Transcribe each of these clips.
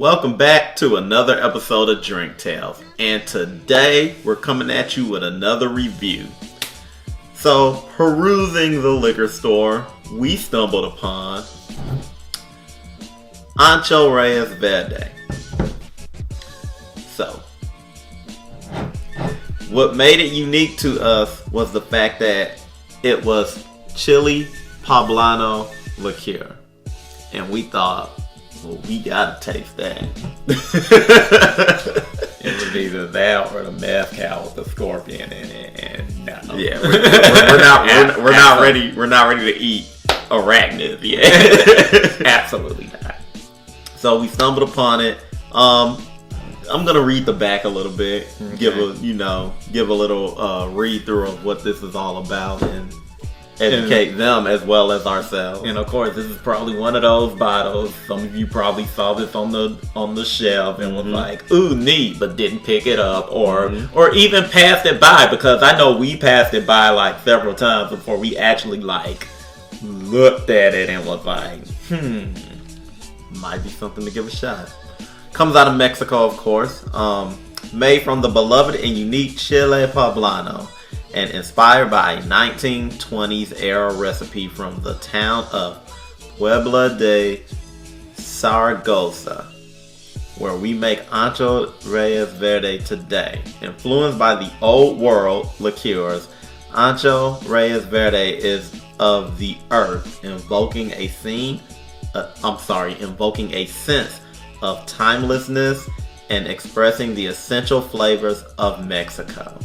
Welcome back to another episode of Drink Tales, and today we're coming at you with another review. So, perusing the liquor store, we stumbled upon Ancho Reyes Verde. So, what made it unique to us was the fact that it was Chile Poblano Liqueur, and we thought, well, we gotta taste that. It was either that or the mezcal with the scorpion in it, and no. Yeah, we're not ready. We're not ready to eat arachnids yet. Absolutely not. So we stumbled upon it. I'm gonna read the back a little bit, okay. give a little read through of what this is all about, and educate them as well as ourselves. And of course, this is probably one of those bottles. Some of you probably saw this on the shelf and was like, "Ooh, neat," but didn't pick it up, or even passed it by, because I know we passed it by like several times before we actually like looked at it and was like, might be something to give a shot. Comes out of Mexico, of course. Made from the beloved and unique Chile Poblano, and inspired by a 1920s era recipe from the town of Puebla de Zaragoza, where we make Ancho Reyes Verde today. Influenced by the old world liqueurs, Ancho Reyes Verde is of the earth, invoking a sense of timelessness and expressing the essential flavors of Mexico.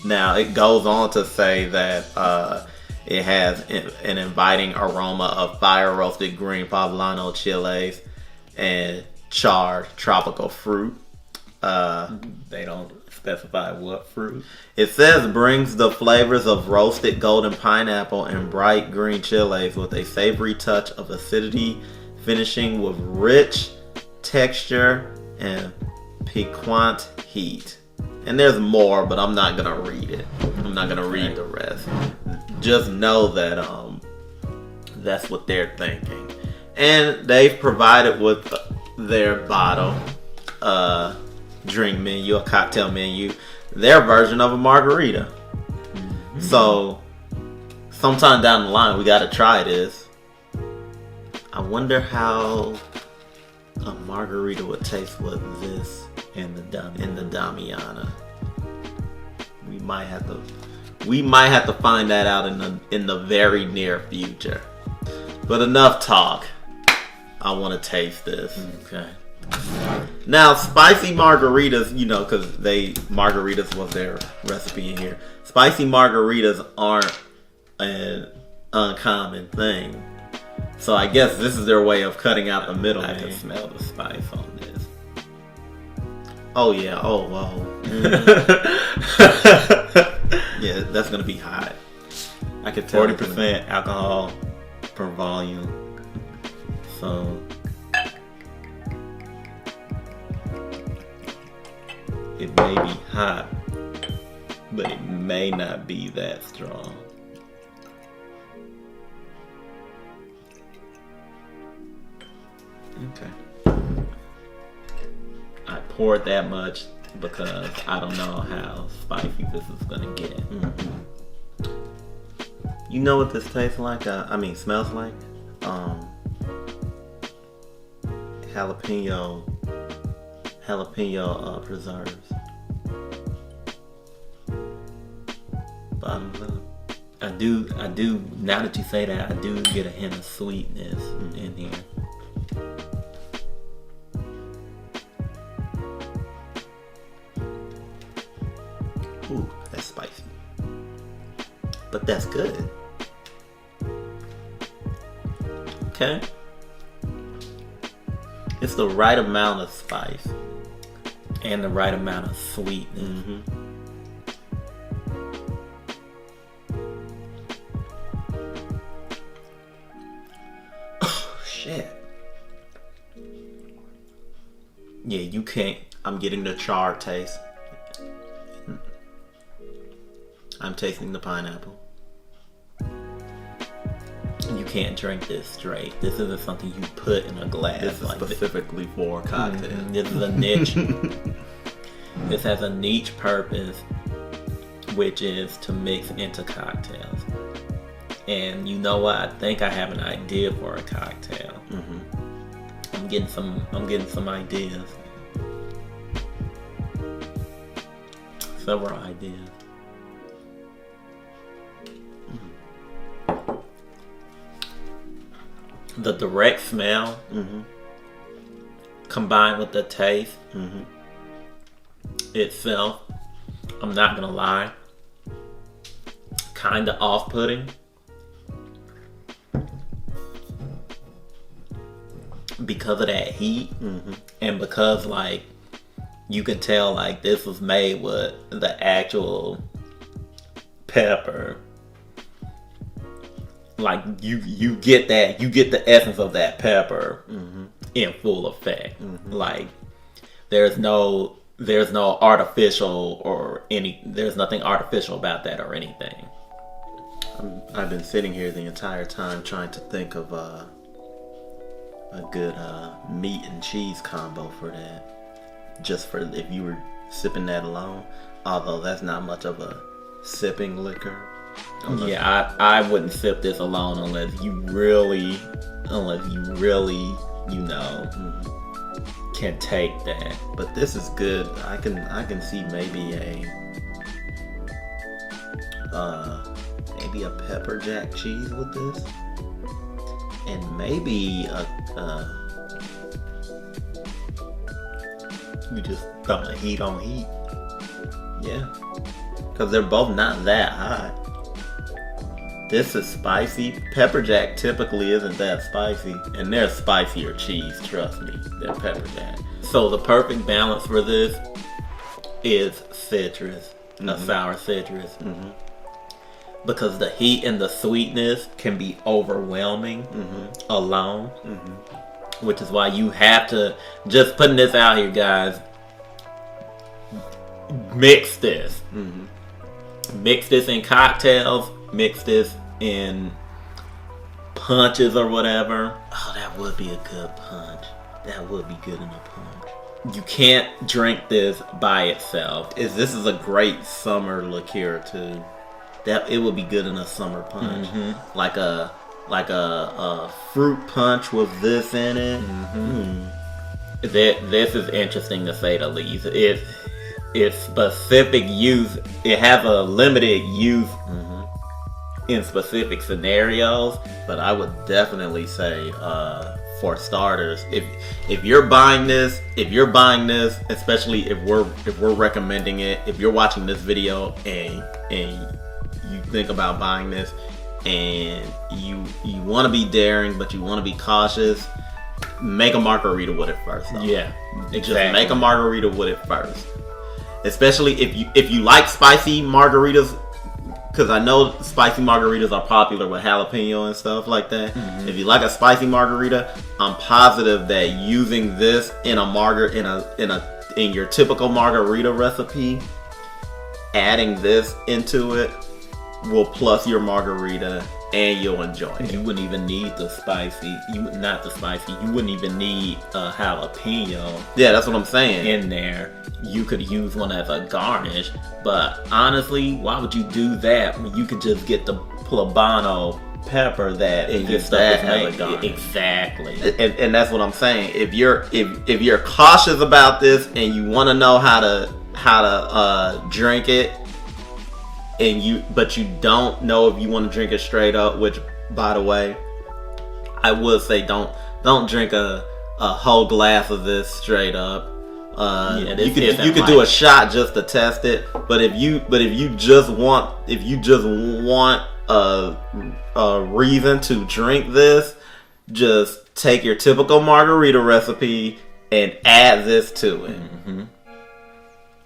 Now, it goes on to say that it has an inviting aroma of fire-roasted green poblano chiles and charred tropical fruit. they don't specify what fruit. It says brings the flavors of roasted golden pineapple and bright green chiles with a savory touch of acidity, finishing with rich texture and piquant heat. And there's more, but I'm not gonna read it. I'm not gonna read the rest. Just know that that's what they're thinking. And they've provided with their bottle drink menu, a cocktail menu, their version of a margarita. So sometime down the line we gotta try this. I wonder how a margarita would taste with this in the Damiana. We might have to find that out in the very near future. But enough talk. I want to taste this. Okay. Now, spicy margaritas, because margaritas was their recipe in here. Spicy margaritas aren't an uncommon thing. So I guess this is their way of cutting out the middleman. I can smell the spice on this. Oh yeah. Oh wow. Yeah, that's gonna be hot. I could tell. 40% alcohol per volume. So it may be hot, but it may not be that strong. Okay. I poured that much because I don't know how spicy this is gonna get. You know what this tastes like? Smells like? Jalapeno preserves. Bottoms up. I do. Now that you say that, I do get a hint of sweetness in here. Ooh, that's spicy. But that's good. Okay. It's the right amount of spice. And the right amount of sweetness. Oh, shit. Yeah, you can't. I'm getting the char taste. I'm tasting the pineapple. You can't drink this straight. This isn't something you put in a glass. This is like specifically for cocktails. This is a niche. This has a niche purpose, which is to mix into cocktails. And you know what? I think I have an idea for a cocktail. I'm getting some ideas. Several ideas. The direct smell combined with the taste itself, I'm not gonna lie, kinda off-putting. Because of that heat, and because like you can tell like this was made with the actual pepper. Like you get the essence of that pepper in full effect. Like there's no artificial or there's nothing artificial about that or anything. I've been sitting here the entire time trying to think of a good meat and cheese combo for that. Just for if you were sipping that alone. Although that's not much of a sipping liquor. Yeah, I wouldn't sip this alone unless you really, you know, can take that. But this is good. I can see maybe a pepper jack cheese with this, and maybe you just throwing heat on heat. Yeah, because they're both not that hot. This is spicy. Pepper jack typically isn't that spicy, and they're spicier cheese. Trust me, they're pepper jack. So the perfect balance for this is citrus, a sour citrus, because the heat and the sweetness can be overwhelming alone, which is why you have to, just putting this out here, guys, mix this. Mix this in cocktails, mix this in punches or whatever. Oh, that would be a good punch. That would be good in a punch. You can't drink this by itself. This is a great summer liqueur too. That it would be good in a summer punch, like a fruit punch with this in it. This is interesting to say the least. It's specific use. It has a limited use in specific scenarios. But I would definitely say, for starters, if you're buying this, especially if we're recommending it, if you're watching this video and you think about buying this and you want to be daring but you want to be cautious, make a margarita with it first though. Yeah, exactly. Just make a margarita with it first. Especially if you like spicy margaritas, because I know spicy margaritas are popular with jalapeno and stuff like that. If you like a spicy margarita, I'm positive that using this in your typical margarita recipe, adding this into it will plus your margarita and you'll enjoy it. You wouldn't even need the spicy. You wouldn't even need a jalapeno. Yeah, that's what I'm saying. In there, you could use one as a garnish. But honestly, why would you do that when you could just get the Poblano pepper that this stuff is made? Exactly. And that's what I'm saying. If you're cautious about this and you want to know how to drink it, but you don't know if you want to drink it straight up, which, by the way, I would say don't drink a whole glass of this straight up. You could do a shot just to test it, but if you just want a reason to drink this, just take your typical margarita recipe and add this to it.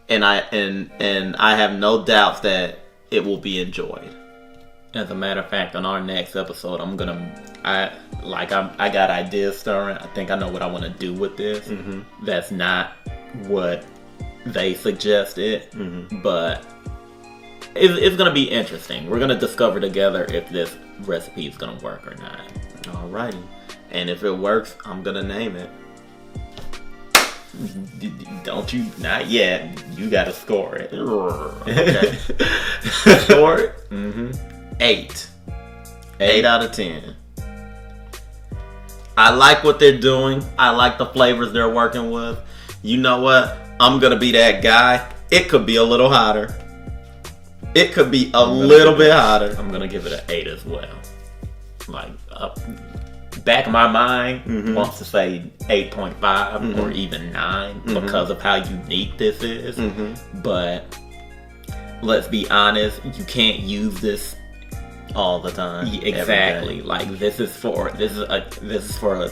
And I have no doubts that it will be enjoyed. As a matter of fact, on our next episode, I got ideas stirring. I think I know what I want to do with this. That's not what they suggested, but it's gonna be interesting. We're gonna discover together if this recipe is gonna work or not. Alrighty. And if it works, I'm gonna name it. Don't you? Not yet. You gotta score it. Okay. Score it? 8. 8 out of 10. I like what they're doing. I like the flavors they're working with. You know what? I'm gonna be that guy. It could be a little hotter. It could be a little bit hotter. I'm gonna give it an 8 as well. Like, back of my mind wants to say 8.5 or even 9 because of how unique this is. But let's be honest, you can't use this all the time. Exactly. Like this is for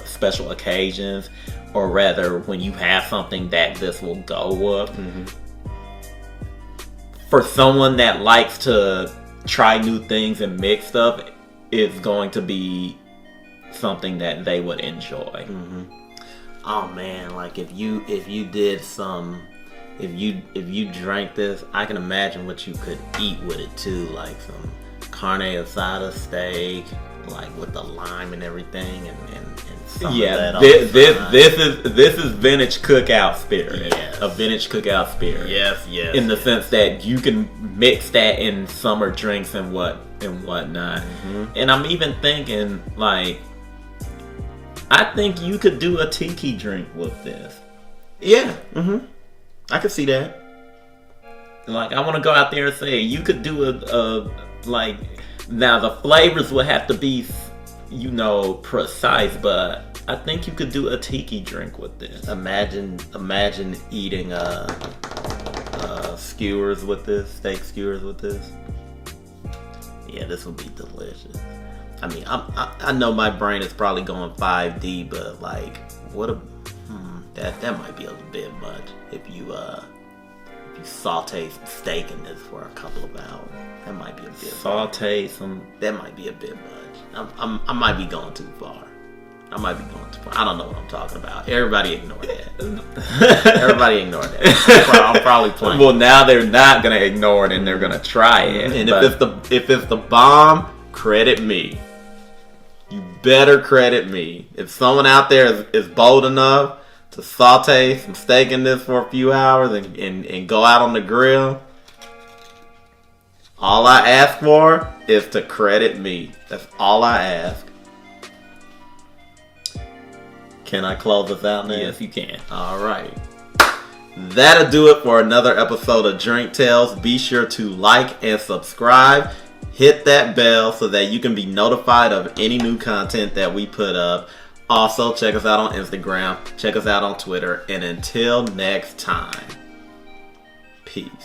special occasions, or rather when you have something that this will go with. For someone that likes to try new things and mix stuff, it's going to be something that they would enjoy. Oh man, like if you drank this, I can imagine what you could eat with it too, like some carne asada steak, like with the lime and everything, and some of that. This is vintage cookout spirit. Yes. A vintage cookout spirit. Yes. In the sense that you can mix that in summer drinks and whatnot. And I'm even thinking, like, I think you could do a tiki drink with this. Yeah. I could see that. Like, I want to go out there and say you could do a like. Now the flavors would have to be, precise, but I think you could do a tiki drink with this. Imagine eating skewers with this, steak skewers with this. Yeah, this would be delicious. I mean, I know my brain is probably going 5D, but like, that might be a bit much if you saute some steak in this for a couple of hours. That might be a bit That might be a bit much. I might be going too far. I don't know what I'm talking about. Everybody ignore that. Everybody ignore that. I'm probably playing. Well, now they're not gonna ignore it and they're gonna try it. And if it's the bomb, credit me. You better credit me. If someone out there is bold enough to saute some steak in this for a few hours and go out on the grill, all I ask for is to credit me. That's all I ask. Can I close us out now? Yes, you can. Alright. That'll do it for another episode of Drink Tales. Be sure to like and subscribe. Hit that bell so that you can be notified of any new content that we put up. Also, check us out on Instagram. Check us out on Twitter. And until next time, peace.